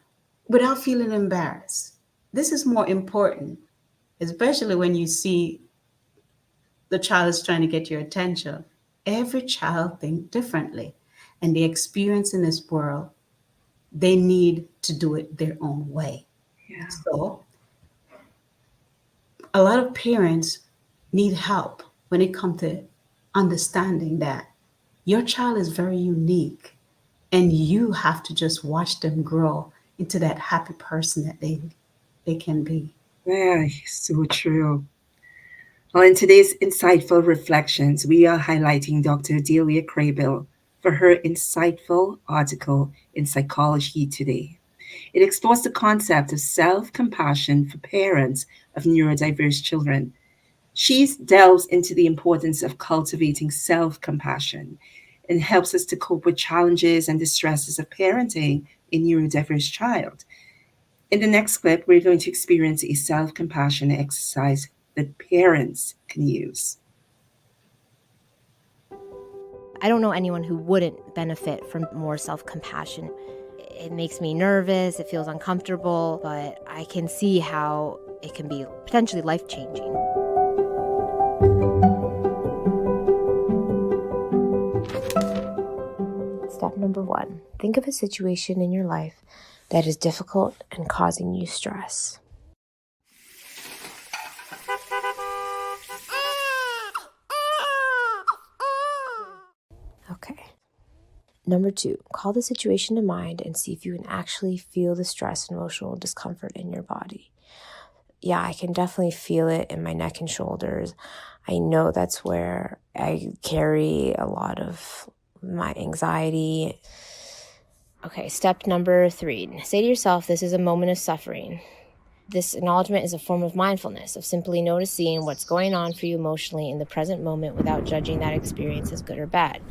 without feeling embarrassed. This is more important, especially when you see the child is trying to get your attention. Every child thinks differently, and the experience in this world, they need to do it their own way. Yeah. So a lot of parents need help when it comes to understanding that your child is very unique and you have to just watch them grow into that happy person that they can be. Yeah, so true. Well, in today's insightful reflections, we are highlighting Dr. Delia Craybill for her insightful article in Psychology Today. It explores the concept of self-compassion for parents of neurodiverse children. She delves into the importance of cultivating self-compassion and helps us to cope with challenges and the stresses of parenting a neurodiverse child. In the next clip, we're going to experience a self-compassion exercise that parents can use. I don't know anyone who wouldn't benefit from more self-compassion. It makes me nervous, it feels uncomfortable, but I can see how it can be potentially life-changing. Step number 1, think of a situation in your life that is difficult and causing you stress. Okay. Number 2, call the situation to mind and see if you can actually feel the stress and emotional discomfort in your body. Yeah, I can definitely feel it in my neck and shoulders. I know that's where I carry a lot of my anxiety. Okay, step number 3, say to yourself, this is a moment of suffering. This acknowledgement is a form of mindfulness, of simply noticing what's going on for you emotionally in the present moment without judging that experience as good or bad.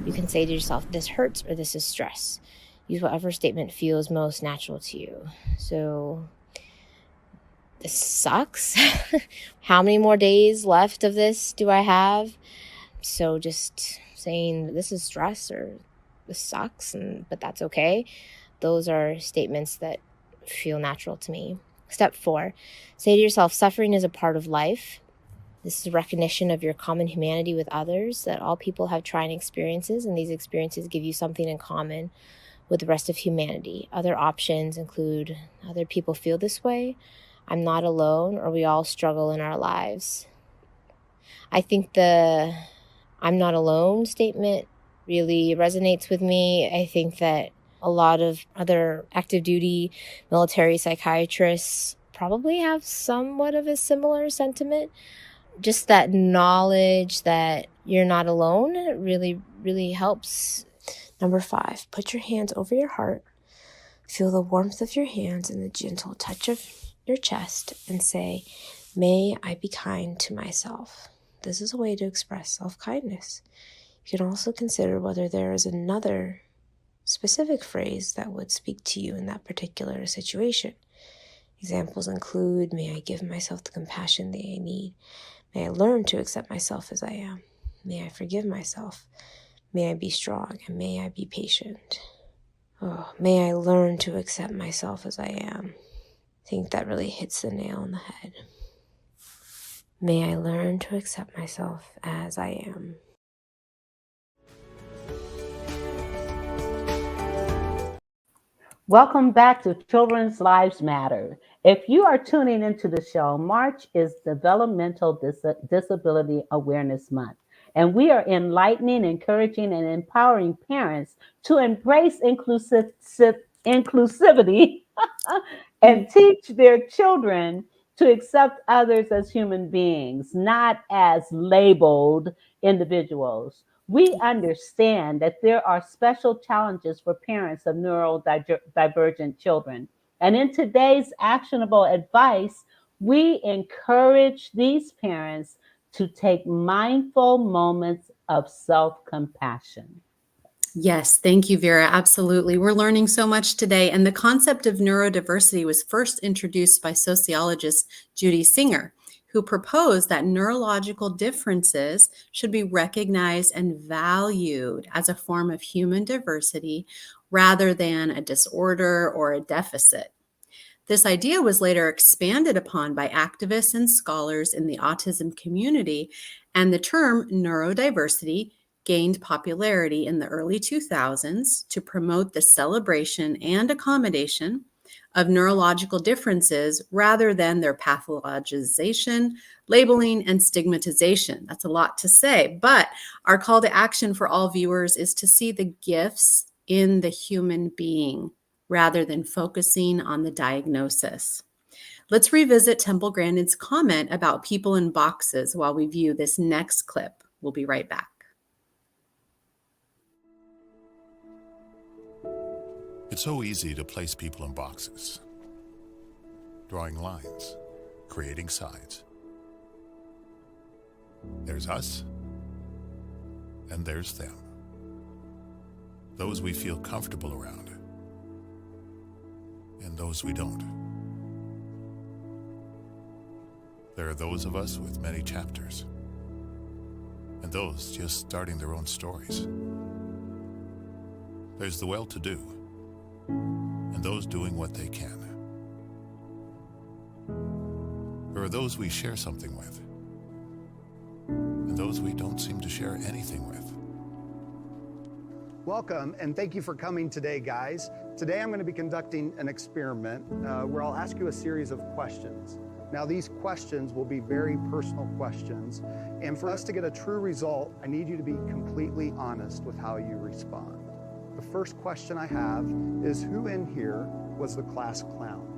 You can say to yourself, this hurts or this is stress. Use whatever statement feels most natural to you. So, this sucks. How many more days left of this do I have? So just saying this is stress or this sucks, but that's okay. Those are statements that feel natural to me. Step 4, say to yourself, suffering is a part of life. This is a recognition of your common humanity with others, that all people have trying experiences, and these experiences give you something in common with the rest of humanity. Other options include other people feel this way, I'm not alone, or we all struggle in our lives. I think the I'm not alone statement really resonates with me. I think that a lot of other active duty military psychiatrists probably have somewhat of a similar sentiment. Just that knowledge that you're not alone really, really helps. Number 5, put your hands over your heart. Feel the warmth of your hands and the gentle touch of your chest and say, may I be kind to myself. This is a way to express self-kindness. You can also consider whether there is another specific phrase that would speak to you in that particular situation. Examples include, may I give myself the compassion that I need. May I learn to accept myself as I am. May I forgive myself. May I be strong and may I be patient. Oh, may I learn to accept myself as I am. I think that really hits the nail on the head. May I learn to accept myself as I am. Welcome back to Children's Lives Matter. If you are tuning into the show, March is Developmental Disability Awareness Month, and we are enlightening, encouraging, and empowering parents to embrace inclusivity and teach their children to accept others as human beings, not as labeled individuals. We understand that there are special challenges for parents of neurodivergent children. And in today's actionable advice, we encourage these parents to take mindful moments of self-compassion. Yes, thank you, Vera. Absolutely. We're learning so much today. And the concept of neurodiversity was first introduced by sociologist Judy Singer, who proposed that neurological differences should be recognized and valued as a form of human diversity rather than a disorder or a deficit. This idea was later expanded upon by activists and scholars in the autism community, and the term neurodiversity gained popularity in the early 2000s to promote the celebration and accommodation of neurological differences rather than their pathologization, labeling, and stigmatization. That's a lot to say, but our call to action for all viewers is to see the gifts in the human being rather than focusing on the diagnosis. Let's revisit Temple Grandin's comment about people in boxes while we view this next clip. We'll be right back. It's so easy to place people in boxes, drawing lines, creating sides. There's us, and there's them. Those we feel comfortable around, and those we don't. There are those of us with many chapters, and those just starting their own stories. There's the well-to-do, and those doing what they can. There are those we share something with, and those we don't seem to share anything with. Welcome, and thank you for coming today, guys. Today I'm going to be conducting an experiment where I'll ask you a series of questions. Now, these questions will be very personal questions, and for us to get a true result, I need you to be completely honest with how you respond. The first question I have is, who in here was the class clown?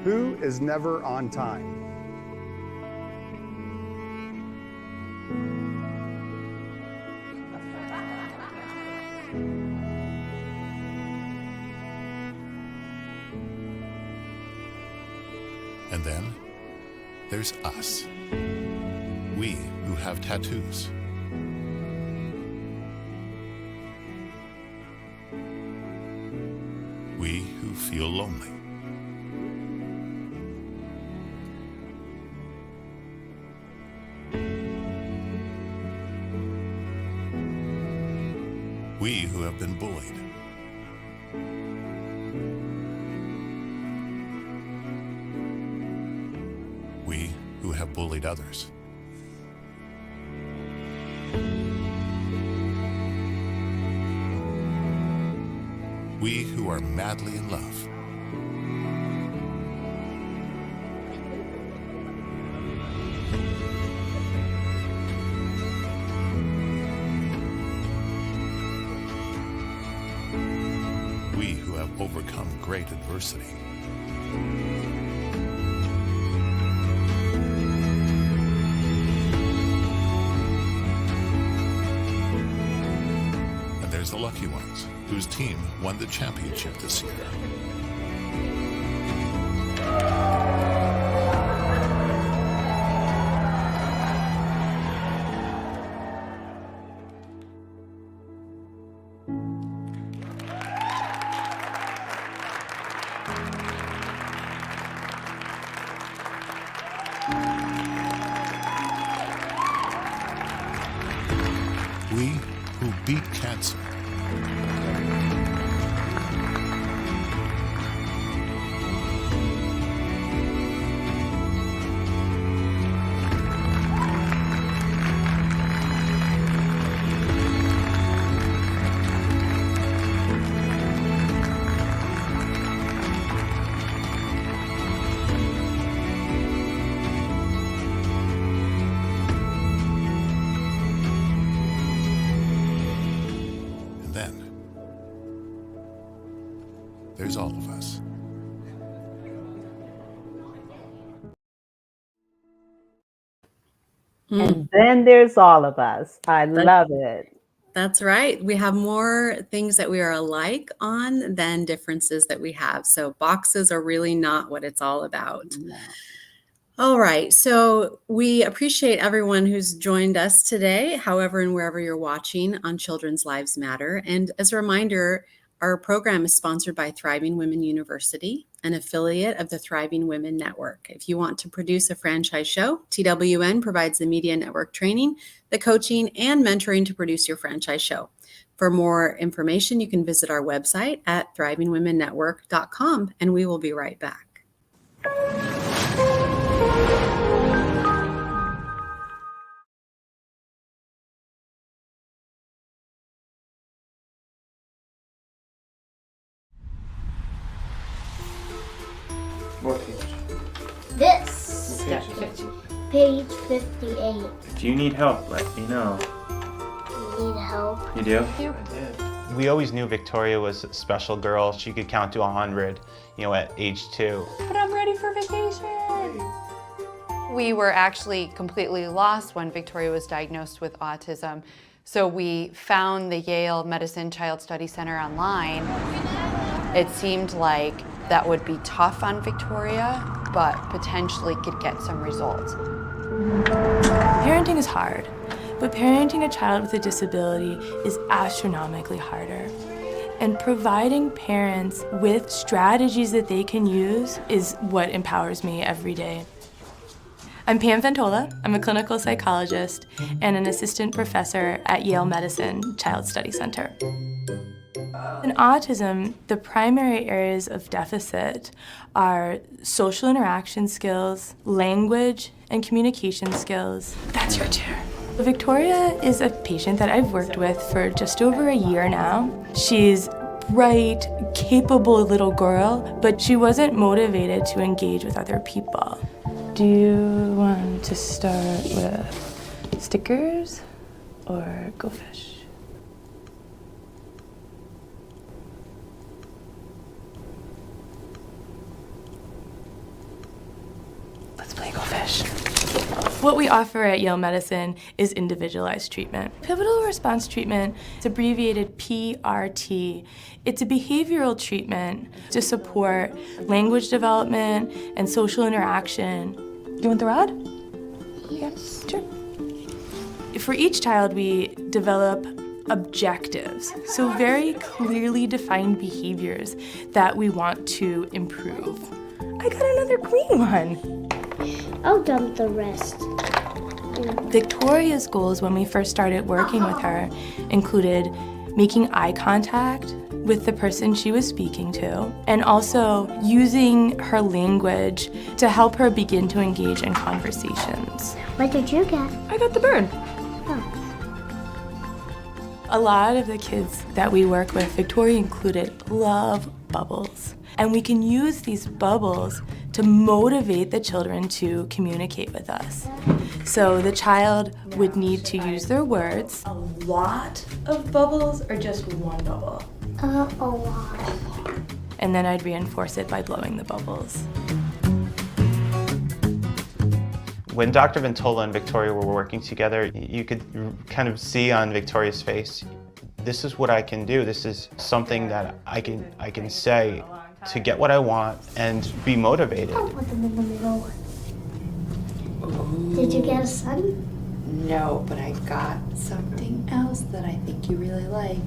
Who is never on time? And then there's us. We who have tattoos. We who feel lonely. We who have been bullied. We who have bullied others. We who are madly in love. We who have overcome great adversity. And there's the lucky ones, whose team won the championship this year. We who beat cancer. And then there's all of us. And then there's all of us. I love it. That's right. We have more things that we are alike on than differences that we have. So boxes are really not what it's all about. All right. So we appreciate everyone who's joined us today, however and wherever you're watching on Children's Lives Matter. And as a reminder, our program is sponsored by Thriving Women University, an affiliate of the Thriving Women Network. If you want to produce a franchise show, TWN provides the media network training, the coaching, and mentoring to produce your franchise show. For more information, you can visit our website at thrivingwomennetwork.com, and we will be right back. What page? This. What page is it? Page 58. If you need help, let me know. You need help? You do? I did. We always knew Victoria was a special girl. She could count to 100, at age 2. But I'm ready for vacation. We were actually completely lost when Victoria was diagnosed with autism. So we found the Yale Medicine Child Study Center online. It seemed like that would be tough on Victoria, but potentially could get some results. Parenting is hard, but parenting a child with a disability is astronomically harder. And providing parents with strategies that they can use is what empowers me every day. I'm Pam Ventola. I'm a clinical psychologist and an assistant professor at Yale Medicine Child Study Center. In autism, the primary areas of deficit are social interaction skills, language and communication skills. That's your chair. Victoria is a patient that I've worked with for just over a year now. She's bright, capable little girl, but she wasn't motivated to engage with other people. Do you want to start with stickers or go fish? Let's play go fish. What we offer at Yale Medicine is individualized treatment. Pivotal response treatment is abbreviated PRT. It's a behavioral treatment to support language development and social interaction. You want the rod? Yes. Sure. For each child, we develop objectives, so very clearly defined behaviors that we want to improve. I got another green one. I'll dump the rest. Victoria's goals when we first started working with her included making eye contact with the person she was speaking to, and also using her language to help her begin to engage in conversations. What did you get? I got the bird. Oh. A lot of the kids that we work with, Victoria included, love bubbles. And we can use these bubbles to motivate the children to communicate with us. So the child would need to use their words. A lot of bubbles or just one bubble? A lot. And then I'd reinforce it by blowing the bubbles. When Dr. Ventola and Victoria were working together, you could kind of see on Victoria's face, this is what I can do. This is something that I can say to get what I want and be motivated. I'll put them in the middle. Did you get a sun? No, but I got something else that I think you really like.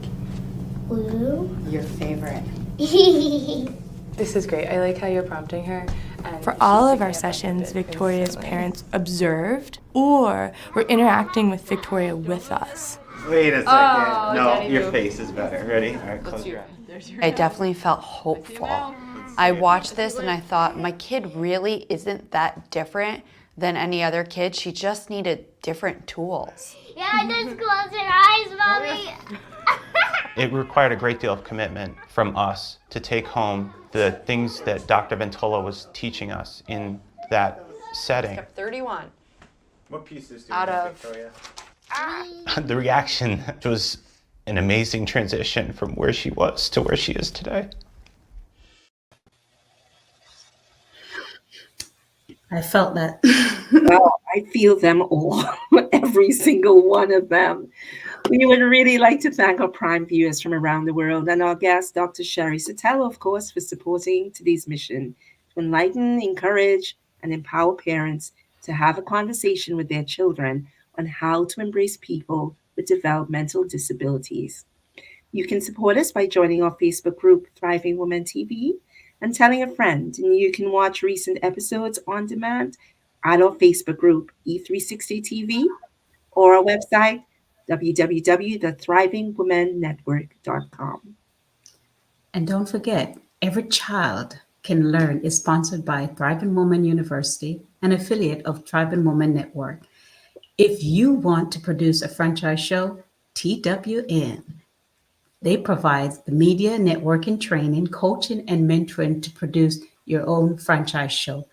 Blue? Your favorite. This is great. I like how you're prompting her. And for all of our sessions, Victoria's parents observed or were interacting with Victoria with us. Wait a second. Oh, no, Daddy your boo. face is better. Ready? All right, close your eyes. I definitely felt hopeful. I watched this and I thought, my kid really isn't that different than any other kid. She just needed different tools. Yeah, just close your eyes, Mommy. It required a great deal of commitment from us to take home the things that Dr. Ventola was teaching us in that setting. Step 31. What pieces do Out of Victoria? The reaction was an amazing transition from where she was to where she is today. I felt that. Well, I feel them all, every single one of them. We would really like to thank our Prime viewers from around the world and our guest, Dr. Sherry Sotelo, of course, for supporting today's mission to enlighten, encourage, and empower parents to have a conversation with their children on how to embrace people with developmental disabilities. You can support us by joining our Facebook group, Thriving Women TV, and telling a friend. And you can watch recent episodes on demand at our Facebook group, E360 TV, or our website, www.thrivingwomennetwork.com. And don't forget, Every Child Can Learn is sponsored by Thriving Women University, an affiliate of Thriving Women Network. If you want to produce a franchise show, TWN. They provide the media, networking, training, coaching, and mentoring to produce your own franchise show.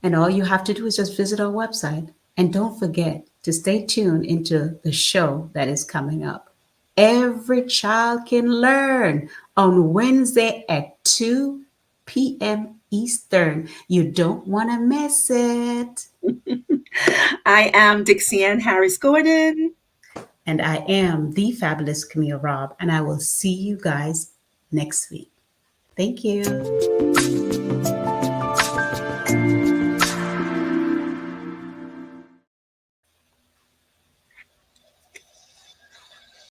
And all you have to do is just visit our website. And don't forget to stay tuned into the show that is coming up. Every Child Can Learn on Wednesday at 2 p.m. Eastern. You don't want to miss it. I am Dixie Ann Harris Gordon. And I am the fabulous Camille Robb. And I will see you guys next week. Thank you.